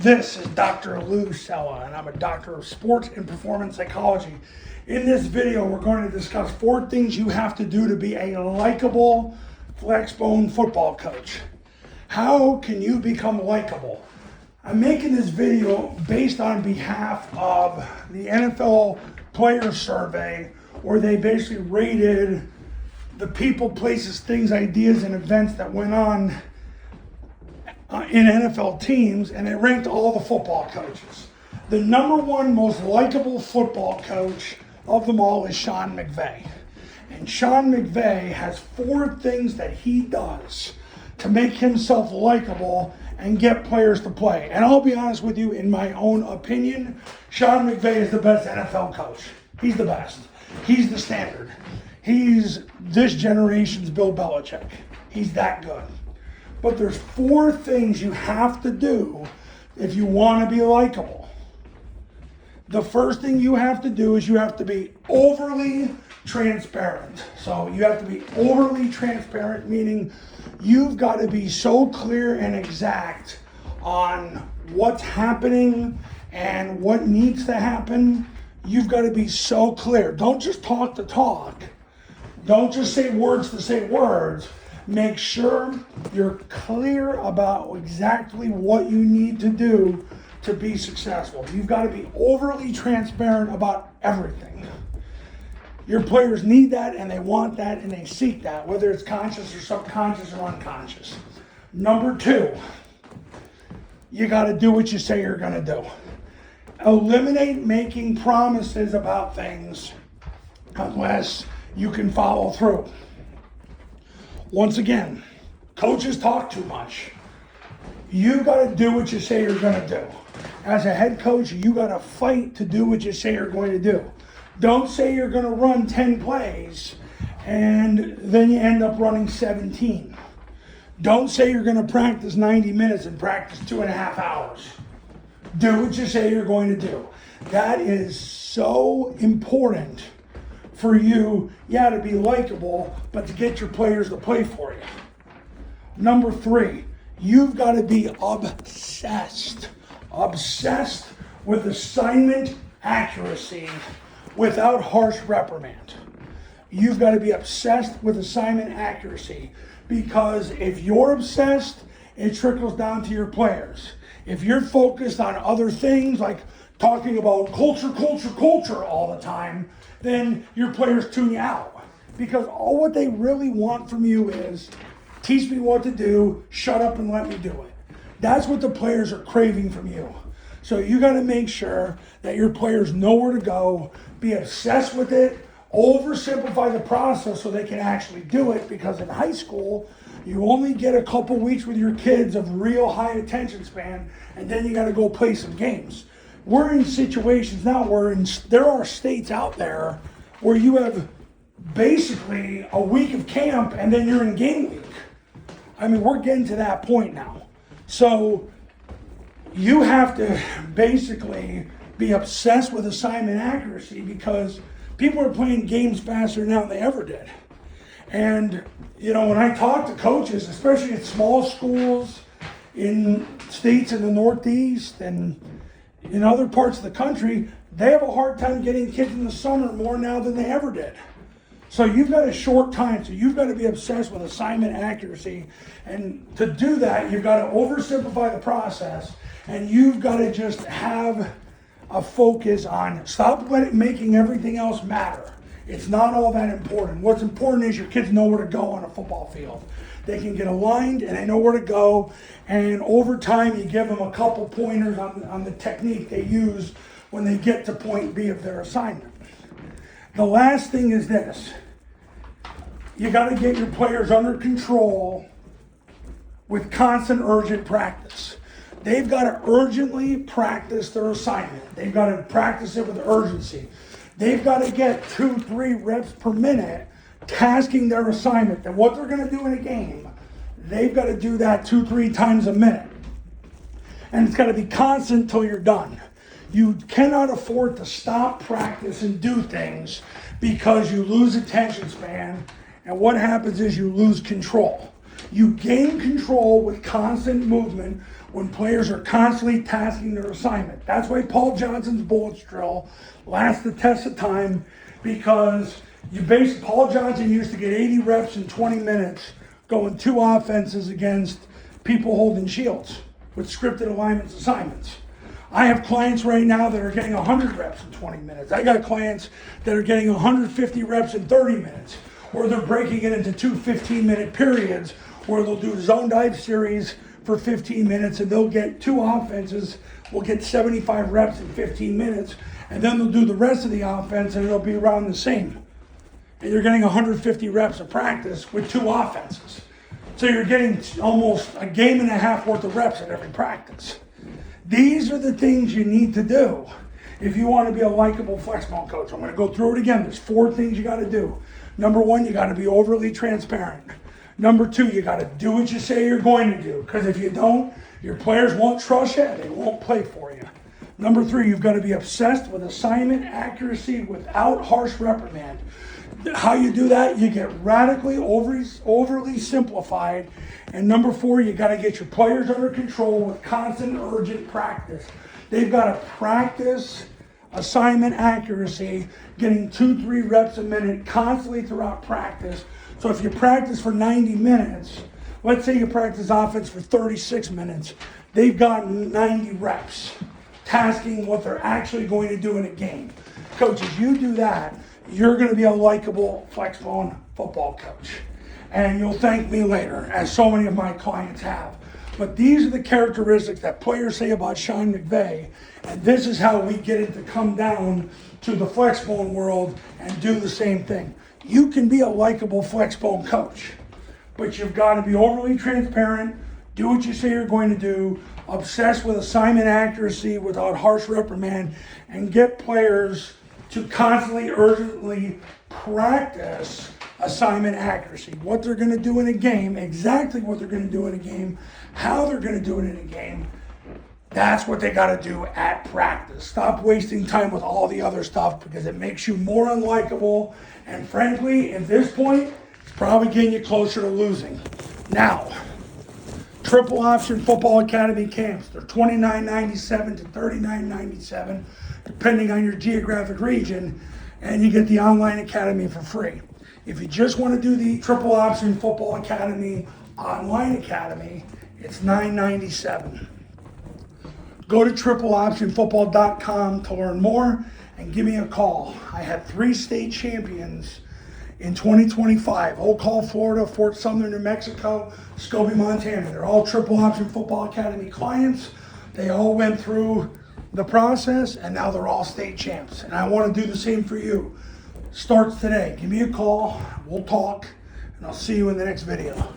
This is Dr. Lou Sella, and I'm a doctor of sports and performance psychology. In this video, we're going to discuss 4 things you have to do to be a likable Flexbone football coach. How can you become likable? I'm making this video based on behalf of the NFL Player Survey, where they basically rated the people, places, things, ideas, and events that went on in NFL teams, and it ranked all the football coaches. The number 1 most likable football coach of them all is Sean McVay. And Sean McVay has 4 things that he does to make himself likable and get players to play. And I'll be honest with you, in my own opinion, Sean McVay is the best NFL coach. He's the best. He's the standard. He's this generation's Bill Belichick. He's that good. But there's 4 things you have to do if you want to be likable. The first thing you have to do is you have to be overly transparent. So you have to be overly transparent, meaning you've got to be so clear and exact on what's happening and what needs to happen. You've got to be so clear. Don't just talk to talk. Don't just say words to say words. Make sure you're clear about exactly what you need to do to be successful. You've got to be overly transparent about everything. Your players need that, and they want that, and they seek that, whether it's conscious or subconscious or unconscious. Number 2, you got to do what you say you're going to do. Eliminate making promises about things unless you can follow through. Once again, coaches talk too much. You got to do what you say you're going to do. As a head coach, you got to fight to do what you say you're going to do. Don't say you're going to run 10 plays and then you end up running 17. Don't say you're going to practice 90 minutes and practice 2.5 hours. Do what you say you're going to do. That is so important for you, to be likable, but to get your players to play for you. Number 3, you've got to be obsessed with assignment accuracy without harsh reprimand. You've got to be obsessed with assignment accuracy, because if you're obsessed, it trickles down to your players. If you're focused on other things like talking about culture all the time, then your players tune you out. Because all what they really want from you is, teach me what to do, shut up and let me do it. That's what the players are craving from you. So you got to make sure that your players know where to go, be obsessed with it, oversimplify the process so they can actually do it, because in high school, you only get a couple weeks with your kids of real high attention span, and then you got to go play some games. We're in situations now where there are states out there where you have basically a week of camp and then you're in game week. I mean, we're getting to that point now. So you have to basically be obsessed with assignment accuracy, because people are playing games faster now than they ever did. And, when I talk to coaches, especially at small schools, in states in the Northeast and in other parts of the country, they have a hard time getting kids in the summer more now than they ever did. So you've got a short time, so you've got to be obsessed with assignment accuracy. And to do that, you've got to oversimplify the process, and you've got to just have a focus on making everything else matter. It's not all that important. What's important is your kids know where to go on a football field. They can get aligned and they know where to go. And over time, you give them a couple pointers on the technique they use when they get to point B of their assignment. The last thing is this. You got to get your players under control with constant, urgent practice. They've got to urgently practice their assignment. They've got to practice it with urgency. They've got to get 2-3 reps per minute tasking their assignment. And what they're going to do in a game, they've got to do that 2-3 times a minute. And it's got to be constant till you're done. You cannot afford to stop practice and do things because you lose attention span. And what happens is you lose control. You gain control with constant movement when players are constantly tasking their assignment. That's why Paul Johnson's bullets drill lasts the test of time, because Paul Johnson used to get 80 reps in 20 minutes going 2 offenses against people holding shields with scripted alignments assignments. I have clients right now that are getting 100 reps in 20 minutes. I got clients that are getting 150 reps in 30 minutes, or they're breaking it into 2 15-minute periods, where they'll do zone dive series for 15 minutes, and they'll get 2 offenses, will get 75 reps in 15 minutes, and then they'll do the rest of the offense, and it'll be around the same. And you're getting 150 reps of practice with 2 offenses. So you're getting almost a game and a half worth of reps at every practice. These are the things you need to do if you want to be a likable Flexbone coach. I'm going to go through it again. There's 4 things you got to do. Number 1, you got to be overly transparent. Number 2, you got to do what you say you're going to do, because if you don't, your players won't trust you and they won't play for you. Number 3, you've got to be obsessed with assignment accuracy without harsh reprimand. How you do that? You get radically overly simplified. And number 4, you got to get your players under control with constant, urgent practice. They've got to practice assignment accuracy, getting 2-3 reps a minute constantly throughout practice. So if you practice for 90 minutes, let's say you practice offense for 36 minutes, they've gotten 90 reps, tasking what they're actually going to do in a game. Coaches, you do that, you're going to be a likable Flexbone football coach. And you'll thank me later, as so many of my clients have. But these are the characteristics that players say about Sean McVay, and this is how we get it to come down to the Flexbone world and do the same thing. You can be a likable Flexbone coach, but you've got to be overly transparent, do what you say you're going to do, obsess with assignment accuracy without harsh reprimand, and get players to constantly, urgently practice assignment accuracy. What they're going to do in a game, exactly what they're going to do in a game, how they're going to do it in a game. That's what they got to do at practice. Stop wasting time with all the other stuff, because it makes you more unlikable. And frankly, at this point, it's probably getting you closer to losing. Now, Triple Option Football Academy camps. They're $29.97 to $39.97, depending on your geographic region, and you get the online academy for free. If you just want to do the Triple Option Football Academy online academy, it's $9.97. Go to tripleoptionfootball.com to learn more and give me a call. I had 3 state champions in 2025. Oak Hall, Florida, Fort Sumner, New Mexico, Scobie, Montana. They're all Triple Option Football Academy clients. They all went through the process, and now they're all state champs. And I want to do the same for you. Starts today. Give me a call. We'll talk, and I'll see you in the next video.